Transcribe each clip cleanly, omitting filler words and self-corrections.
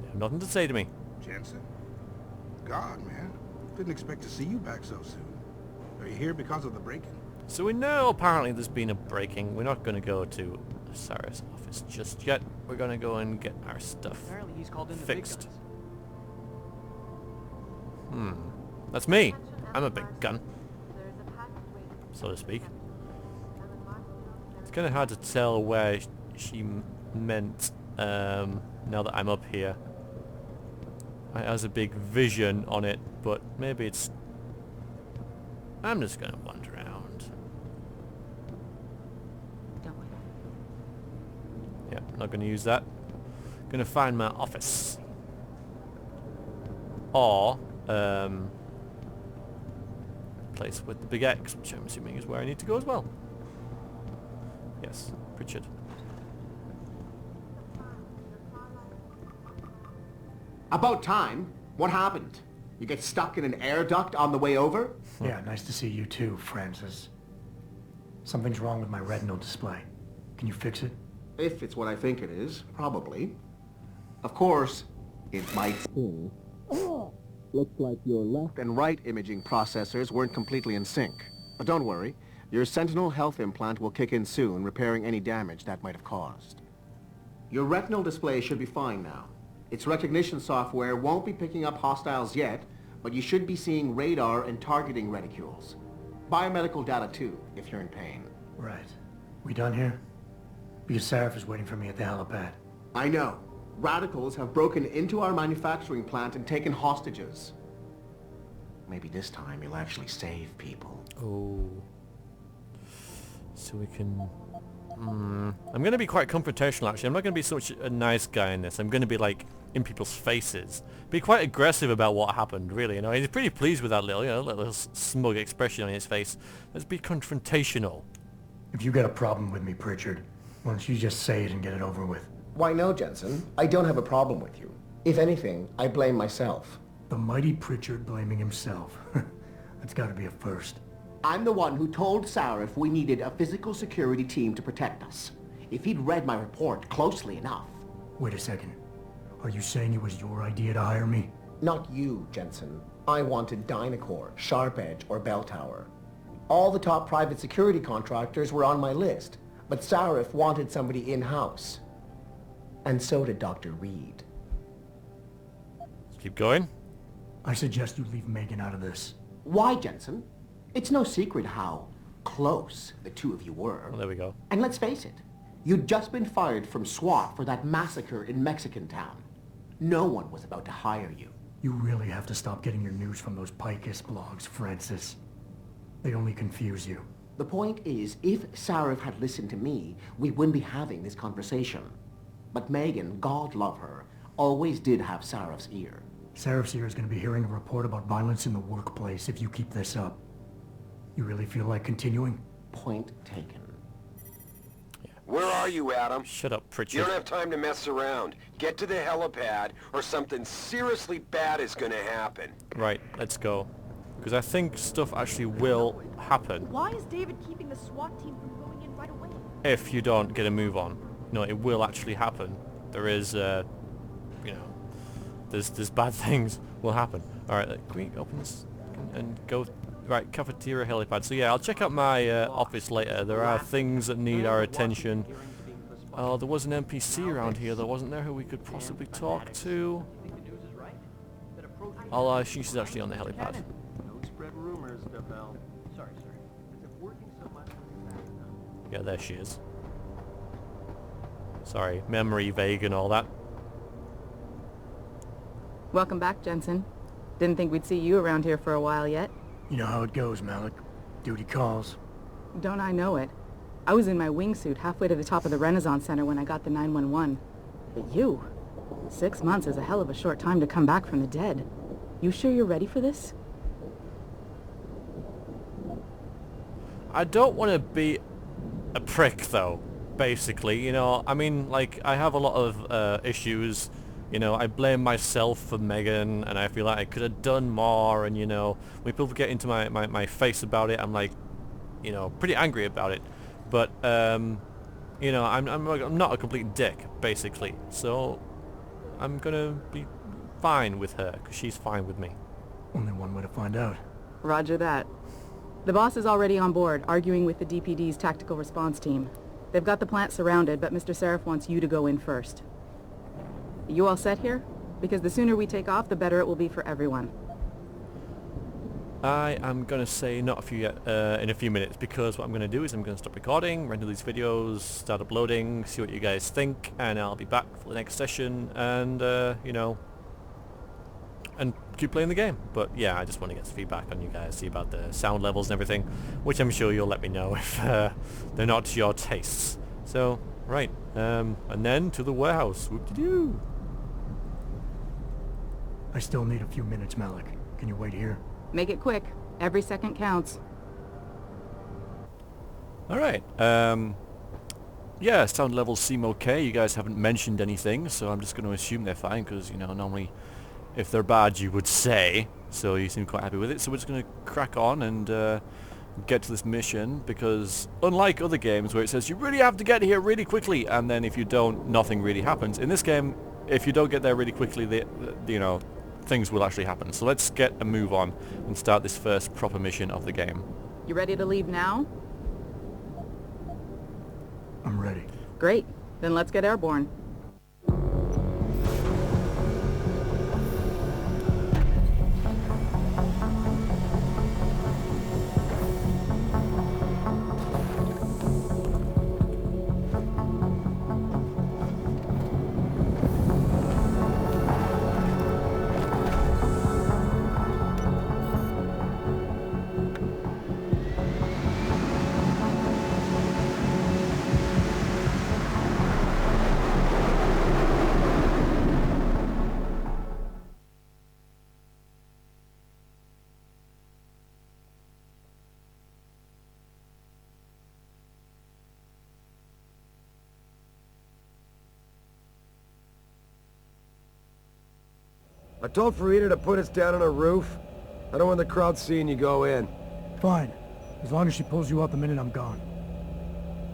You have nothing to say to me. Jensen? God, man. Didn't expect to see you back so soon. Are you here because of the break-in? So we know apparently there's been a break-in. We're not going to go to Sarah's office just yet. We're going to go and get our stuff fixed. That's me. I'm a big gun, so to speak. It's kind of hard to tell where she meant now that I'm up here. It has a big vision on it, but maybe it's... I'm just going to wander around. Yeah, not going to use that. Going to find my office. Or, place with the big X, which I'm assuming is where I need to go as well. Yes, Richard. About time. What happened? You get stuck in an air duct on the way over? Yeah, nice to see you too, Francis. Something's wrong with my retinal display. Can you fix it? If it's what I think it is, probably. Of course, it might sting. Looks like your left and right imaging processors weren't completely in sync. But don't worry, your Sentinel health implant will kick in soon, repairing any damage that might have caused. Your retinal display should be fine now. Its recognition software won't be picking up hostiles yet, but you should be seeing radar and targeting reticules. Biomedical data too, if you're in pain. Right. We done here? Because Sarah is waiting for me at the helipad. I know. Radicals have broken into our manufacturing plant and taken hostages. Maybe this time you'll actually save people. Oh. So we can... I'm going to be quite confrontational actually. I'm not going to be such a nice guy in this. I'm going to be like in people's faces. Be quite aggressive about what happened, really. You know, he's pretty pleased with that little, you know, little smug expression on his face. Let's be confrontational. If you got a problem with me, Pritchard, why don't you just say it and get it over with? Why no, Jensen. I don't have a problem with you. If anything, I blame myself. The mighty Pritchard blaming himself. That's got to be a first. I'm the one who told Sarif we needed a physical security team to protect us. If he'd read my report closely enough. Wait a second. Are you saying it was your idea to hire me? Not you, Jensen. I wanted Dynacore, Sharp Edge, or Bell Tower. All the top private security contractors were on my list, but Sarif wanted somebody in-house. And so did Dr. Reed. Keep going. I suggest you leave Megan out of this. Why, Jensen? It's no secret how close the two of you were. Well, there we go. And let's face it, you'd just been fired from SWAT for that massacre in Mexican Town. No one was about to hire you. You really have to stop getting your news from those Picus blogs, Francis. They only confuse you. The point is, if Sarif had listened to me, we wouldn't be having this conversation. But Megan, God love her, always did have Sarif's ear. Sarif's ear is going to be hearing a report about violence in the workplace if you keep this up. You really feel like continuing? Point taken. Yeah. Where are you, Adam? Shut up, Pritchard. You don't have time to mess around. Get to the helipad, or something seriously bad is gonna happen. Right, let's go. Because I think stuff actually will happen. Why is David keeping the SWAT team from going in right away? If you don't get a move on. No, it will actually happen. There is, you know, there's bad things will happen. Alright, can we open this and go... Right, cafeteria helipad. So yeah, I'll check out my office later. There are things that need our attention. Oh, there was an NPC around here though, wasn't there, who we could possibly talk to? She's actually on the helipad. Yeah, there she is. Sorry, memory vague and all that. Welcome back, Jensen. Didn't think we'd see you around here for a while yet. You know how it goes, Malik. Duty calls. Don't I know it? I was in my wingsuit halfway to the top of the Renaissance Center when I got the 911. But you? 6 months is a hell of a short time to come back from the dead. You sure you're ready for this? I don't want to be a prick though, basically, you know. I mean, like, I have a lot of issues. You know, I blame myself for Megan, and I feel like I could have done more, and, you know, when people get into my face about it, I'm like, you know, pretty angry about it. But, you know, I'm not a complete dick, basically. So, I'm gonna be fine with her, because she's fine with me. Only one way to find out. Roger that. The boss is already on board, arguing with the DPD's tactical response team. They've got the plant surrounded, but Mr. Seraph wants you to go in first. You all set here? Because the sooner we take off, the better it will be for everyone. I am going to say not in a few minutes, because what I'm going to do is I'm going to stop recording, render these videos, start uploading, see what you guys think, and I'll be back for the next session, and, you know, and keep playing the game. But yeah, I just want to get some feedback on you guys, see about the sound levels and everything, which I'm sure you'll let me know if they're not to your tastes. So, right, and then to the warehouse. Whoop-de-doo. I still need a few minutes, Malik. Can you wait here? Make it quick. Every second counts. Alright, yeah, sound levels seem okay. You guys haven't mentioned anything, so I'm just going to assume they're fine, because, you know, normally if they're bad you would say, so you seem quite happy with it. So we're just going to crack on and get to this mission, because unlike other games where it says you really have to get here really quickly, and then if you don't, nothing really happens. In this game, if you don't get there really quickly, you know, things will actually happen. So let's get a move on and start this first proper mission of the game. You ready to leave now? I'm ready. Great. Then let's get airborne. I told Farida to put us down on a roof. I don't want the crowd seeing you go in. Fine. As long as she pulls you out the minute I'm gone.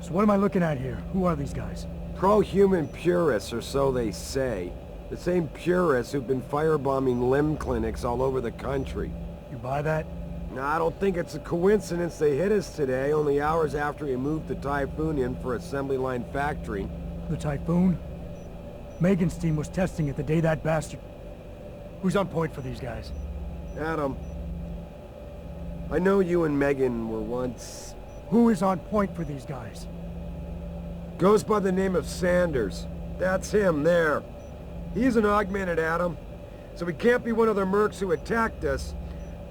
So what am I looking at here? Who are these guys? Pro-human purists, or so they say. The same purists who've been firebombing limb clinics all over the country. You buy that? Now, I don't think it's a coincidence they hit us today, only hours after we moved the Typhoon in for assembly line factory. The Typhoon? Megan's team was testing it the day that bastard... Who's on point for these guys? Adam, I know you and Megan were once... Who is on point for these guys? Goes by the name of Sanders. That's him, there. He's an augmented, Adam. So he can't be one of the mercs who attacked us,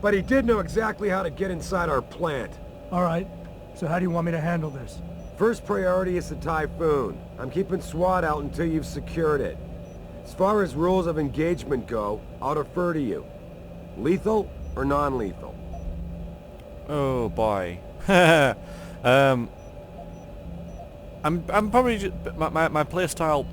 but he did know exactly how to get inside our plant. All right. So how do you want me to handle this? First priority is the Typhoon. I'm keeping SWAT out until you've secured it. As far as rules of engagement go, I'll defer to you. Lethal or non-lethal? Oh boy. I'm probably just, my playstyle,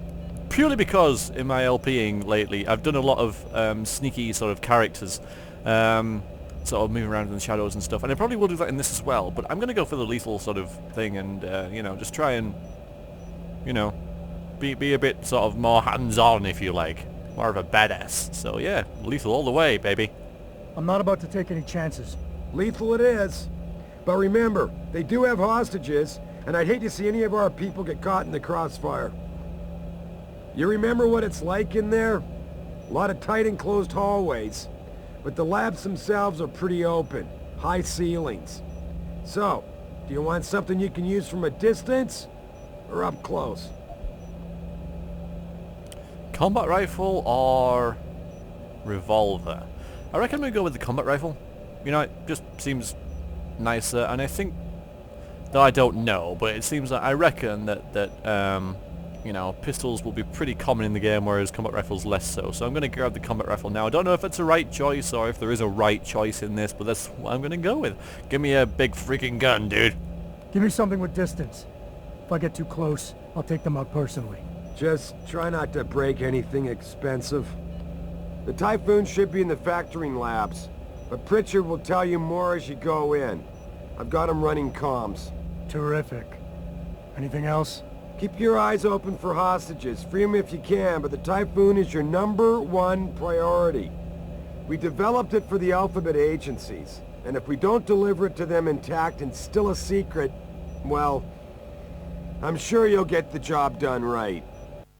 purely because in my LPing lately I've done a lot of sneaky sort of characters, sort of moving around in the shadows and stuff, and I probably will do that in this as well, but I'm gonna go for the lethal sort of thing, and you know, just try and, you know, be a bit sort of more hands-on, if you like, more of a badass. So yeah, lethal all the way, baby. I'm not about to take any chances. Lethal it is. But remember, they do have hostages, and I'd hate to see any of our people get caught in the crossfire. You remember what it's like in there? A lot of tight enclosed hallways, but the labs themselves are pretty open, high ceilings. So, do you want something you can use from a distance, or up close? Combat rifle or revolver? I reckon we go with the combat rifle. You know, it just seems nicer, and I think, though I don't know, but it seems like I reckon that you know, pistols will be pretty common in the game, whereas combat rifles less so. So I'm going to grab the combat rifle now. I don't know if it's a right choice or if there is a right choice in this, but that's what I'm going to go with. Give me a big freaking gun, dude. Give me something with distance. If I get too close, I'll take them out personally. Just try not to break anything expensive. The Typhoon should be in the factoring labs, but Pritchard will tell you more as you go in. I've got him running comms. Terrific. Anything else? Keep your eyes open for hostages. Free them if you can, but the Typhoon is your #1 priority. We developed it for the Alphabet agencies, and if we don't deliver it to them intact and still a secret, well, I'm sure you'll get the job done right.